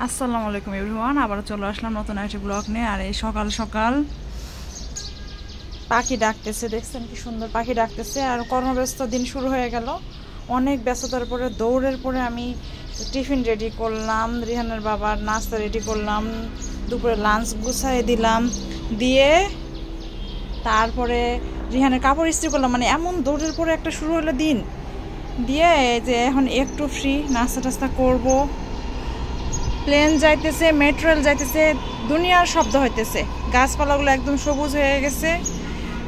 আসসালামু আলাইকুম এভরিওয়ান, আবার চলে আসলাম নতুন একটা ব্লগ নিয়ে। আর এই সকাল সকাল পাখি ডাকতেছে, দেখছেন কি সুন্দর পাখি ডাকতেছে। আর কর্মব্যস্ত দিন শুরু হয়ে গেল, অনেক ব্যস্ততার পরে দৌড়ের পরে আমি টিফিন রেডি করলাম, রিহানের বাবার নাস্তা রেডি করলাম, দুপুরে লাঞ্চ গুছাই দিলাম, দিয়ে তারপরে রিহানের কাপড় ইস্ত্রি করলাম। মানে এমন দৌড়ের পরে একটা শুরু হলো দিন, দিয়ে যে এখন একটু ফ্রি, নাস্তা টাস্তা করবো। প্লেন যাইতেছে, মেট্রো রেল যাইতেছে, দুনিয়ার শব্দ হইতেছে, গাছপালাগুলো একদম সবুজ হয়ে গেছে।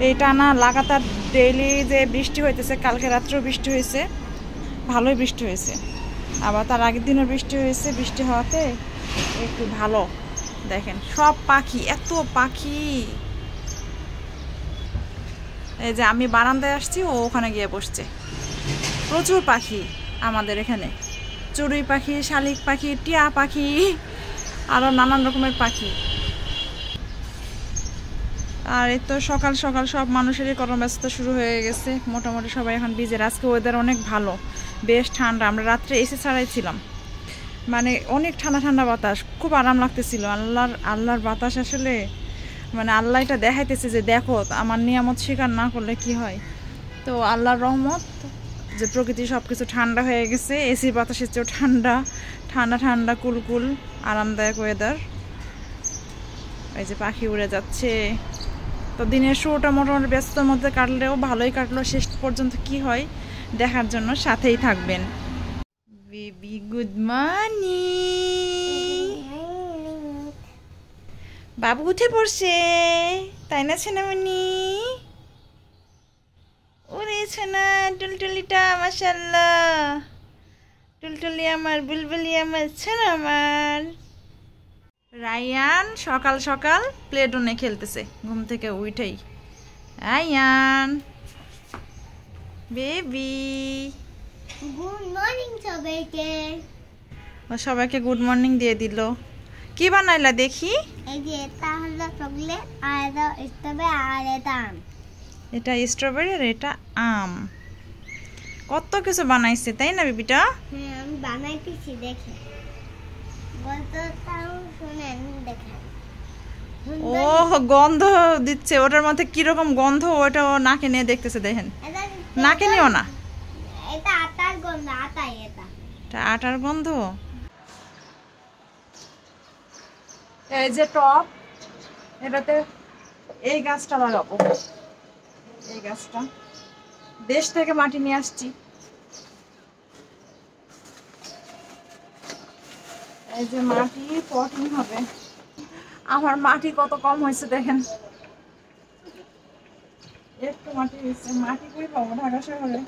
এই টানা লাগাতার ডেইলি যে বৃষ্টি হইতেছে, কালকে রাত্রেও বৃষ্টি হয়েছে, ভালোই বৃষ্টি হয়েছে, আবার তার আগের দিনও বৃষ্টি হয়েছে। বৃষ্টি হওয়াতে একটু ভালো। দেখেন সব পাখি, এত পাখি। এই যে আমি বারান্দায় আসছি, ও ওখানে গিয়ে বসছে। প্রচুর পাখি আমাদের এখানে, চড়ুই পাখি, শালিক পাখি, টিয়া পাখি, আরও নানান রকমের পাখি। আর এই তো সকাল সকাল সব মানুষেরই কর্মব্যস্ততা শুরু হয়ে গেছে, মোটামুটি সবাই এখন বিজের। আজকে ওয়েদার অনেক ভালো, বেশ ঠান্ডা। আমরা রাত্রে এসি ছাড়াই ছিলাম, মানে অনেক ঠান্ডা ঠান্ডা বাতাস, খুব আরাম লাগতেছিল। আল্লাহর বাতাস আসলে, মানে আল্লাহ এটা দেখাইতেছে যে দেখো আমার নিয়ামত স্বীকার না করলে কি হয়। তো আল্লাহর রহমত যে প্রকৃতি সব কিছু ঠান্ডা হয়ে গেছে, এসির বাতাসের চেয়েও ঠান্ডা ঠান্ডা ঠান্ডা কুলকুল আরামদায়ক ওয়েদার। এই যে পাখি উড়ে যাচ্ছে। তো দিনের শুরুটা মোটামুটি ব্যস্ততার মধ্যে কাটলেও ভালোই কাটলো। শেষ পর্যন্ত কি হয় দেখার জন্য সাথেই থাকবেন। Baby good morning. বাবু উঠে পড়ছে, তাই না ছেনামণি? উড়েছে না টুলটুলিটা, মাশাআল্লাহ। টুলটুলি আমার, বুলবুলি আমার, ছেনা আমার। রায়ান সকাল সকাল প্লেডনে খেলতেছে ঘুম থেকে উঠেই। রায়ান বেবি গুড মর্নিং সবাইকে। ও সবাইকে গুড মর্নিং দিয়ে দিল। কি বানাইলা দেখি? এই যে এটা হলো চকলেট, আর এটা স্ট্রবেরি, আর এটা আম। এটা স্ট্রবেরি আর এটা আম। কত কিছু বানাইছে তাই না বেবিটা? হ্যাঁ, আমি বানাইতেছি, দেখে গল্পটাও শুনেন, দেখেন। ও গন্ধ দিচ্ছে, ওটার মধ্যে কিরকম গন্ধ ওটা ও নাকে নিয়ে দেখতেছে। দেখেন, নাকে নিও না, এটা আটার গন্ধ, আটাই এটা। এটা আটার গন্ধ। এই যে টপ, এটাতে এই গাছটা লাগাবো। এই গাছটা দেশ থেকে মাটি নিয়ে আসছি। এই যে মাটি পটিং হবে। আমার মাটি কত কম হয়েছে দেখেন, একটু মাটি হয়েছে। মাটি কই পাবো ঢাকা শহরে?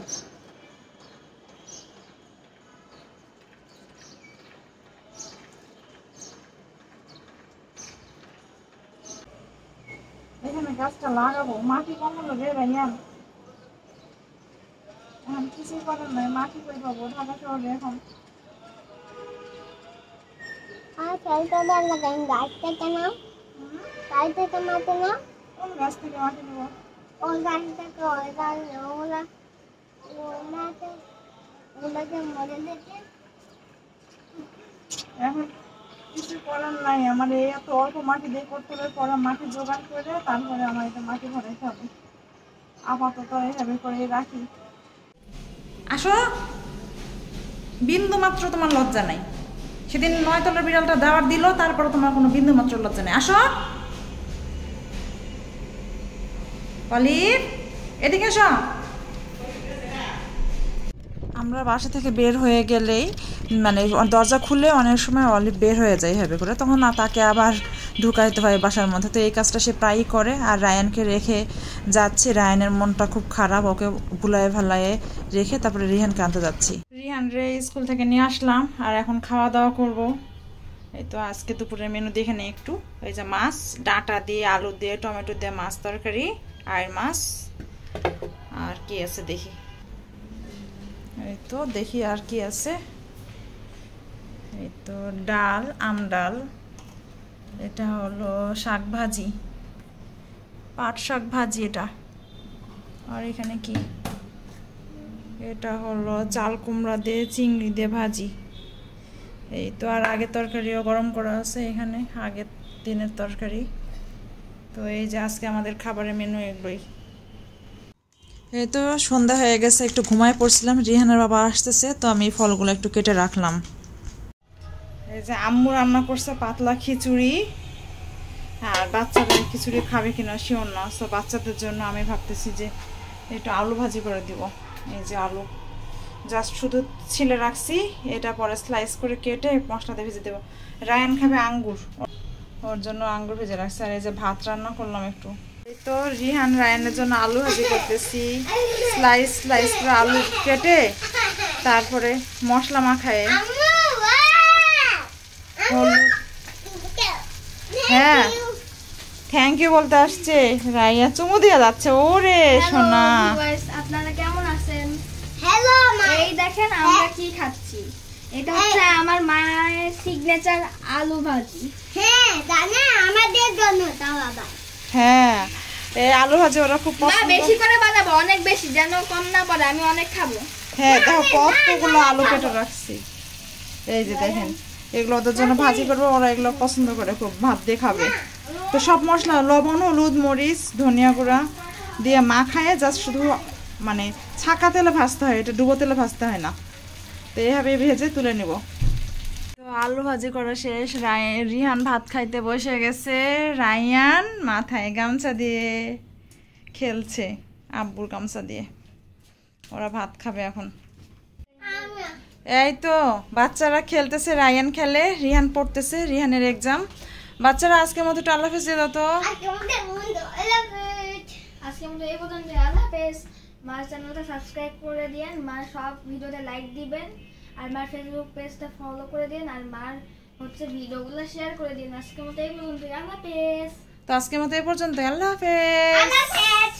এখানে গাছটা লাগাবো, মাটি কম হলো রে ভাইয়া। এখন কিছুই করার নাই, মাটি কই পাবো ঢাকা শহরে এখন? আর চলতে লাগাই গাছ থেকে নাও, গাছ থেকে মাটি নাও। কোন গাছ থেকে মাটি নেবো? ওই গাছ থেকে, ওই গাছ, ওগুলাকে মরে যেতে। এখন কিছু করার নাই, আমার এই এত অল্প মাটি দিয়ে করতে হবে। পরে মাটি জোগাড় করে তারপরে আমার এটা মাটি ভরাইতে হবে। আপাতত এইভাবে করে রাখি। আসো, বিন্দু মাত্র তোমার লজ্জা নাই। সেদিন 9 তলার বিড়ালটা দাওয়াত দিল, তারপরে তোমার কোনো বিন্দু মাত্র লজ্জা নেই। আসো অলিভ, এদিকে আসো। আমরা বাসা থেকে বের হয়ে গেলেই, মানে দরজা খুলে অনেক সময় অলিভ বের হয়ে যায় এভাবে করে, তখন না তাকে আবার ঢুকাইতে হয় বাসার মধ্যে। তো এই কাজটা সে প্রায়ই করে। আর রায়ানকে রেখে যাচ্ছি, রায়ানের মনটা খুব খারাপ, ওকে ভুলায় ভালায়ে রেখে তারপরে রিহানকে আনতে যাচ্ছি। রিহান রে স্কুল থেকে নিয়ে আসলাম, আর এখন খাওয়া দাওয়া করব। এই তো আজকে দুপুরের মেনু দেখে নিই একটু। এই যে মাছ, ডাঁটা দিয়ে, আলু দিয়ে, টমেটো দিয়ে মাছ তরকারি, আর মাছ। আর কি আছে দেখি, এই তো দেখি আর কি আছে। এই তো ডাল, আম ডাল, এটা হলো শাক ভাজি, পাট শাক ভাজি এটা। আর এখানে কি, এটা হলো চাল কুমড়া দিয়ে চিংড়ি দিয়ে ভাজি। এই তো, আর আগের তরকারিও গরম করা আছে এখানে, আগের দিনের তরকারি। তো এই যে আজকে আমাদের খাবারের মেনু এগুলোই। এই তো সন্ধ্যা হয়ে গেছে, একটু ঘুমায় পড়ছিলাম, রিহানের বাবা আসতেছে, তো আমি ফলগুলো একটু কেটে রাখলাম। এই যে আম্মু রান্না করছে পাতলা খিচুড়ি, আর বাচ্চাদের খিচুড়ি খাবে কিনা শিওর না, তো বাচ্চাদের জন্য আমি ভাবতেছি যে একটু আলু ভাজি করে দিব। এই যে আলু জাস্ট শুধু ছিলে রাখছি, এটা পরে স্লাইস করে কেটে মশলা দিয়ে ভেজে দেবো। রায়ান খাবে আঙ্গুর, ওর জন্য আঙ্গুর ভেজে রাখছি। আর এই যে ভাত রান্না করলাম একটু। এই তো রিহান রায়ানের জন্য আলু ভাজি করতেছি, স্লাইস স্লাইস করে আলু কেটে তারপরে মশলা মাখায়ে হলুদ। হ্যাঁ থ্যাংক ইউ বলতে আসছে, রাইয়া চুমু দিয়ে যাচ্ছে। ওরে সোনা, আপনারা কেমন আছেন? হ্যালো মা, এই দেখেন আমরা কি খাচ্ছি। এটা হচ্ছে আমার মায়ের সিগনেচার আলু ভাজি। হ্যাঁ জানে আমাদের জন্য তাও আবার। হ্যাঁ এই আলু ভাজি ওরা খুব মা পছন্দ। বেশি করে বানাবো, অনেক বেশি, যেন কম না পড়ে, আমি অনেক খাবো। হ্যাঁ দেখো কতগুলো আলু কেটে রাখছি। এই যে দেখেন, এগুলো ওদের জন্য ভাজি করবো, ওরা এগুলো পছন্দ করে খুব, ভাত দিয়ে খাবে। তো সব মশলা লবণ, হলুদ, মরিচ, ধনিয়া গুঁড়া দিয়ে মাখায় জাস্ট শুধু মানে ছাঁকা তেলে ভাজতে হয়, এটা ডুবো তেলে ভাজতে হয় না। তো এইভাবে ভেজে তুলে নেব। তো আলু ভাজি করা শেষ, রিহান ভাত খাইতে বসে গেছে। রায়ান মাথায় গামছা দিয়ে খেলছে, আব্বুর গামছা দিয়ে। ওরা ভাত খাবে এখন। এই তো বাচ্চারা খেলতেছে, রায়ান খেলে, রিহান পড়তেছে, রিহানের এক্সাম। বাচ্চারা আজকের মতো একটু আল্লাহ হাফেজ দিয়ে দাও তো। আজকের মতো এই পর্যন্ত, আল্লাহ হাফেজ। মার চ্যানেলটা সাবস্ক্রাইব করে দিয়েন, মার সব ভিডিওতে লাইক দিবেন, আর মার ফেসবুক পেজটা ফলো করে দিন, আর মার হচ্ছে ভিডিওগুলো শেয়ার করে দিন। আজকের মতো এই পর্যন্ত, আল্লাহ হাফেজ। তো আজকের মতো এই পর্যন্ত, আল্লাহ হাফেজ। আল্লাহ হাফেজ।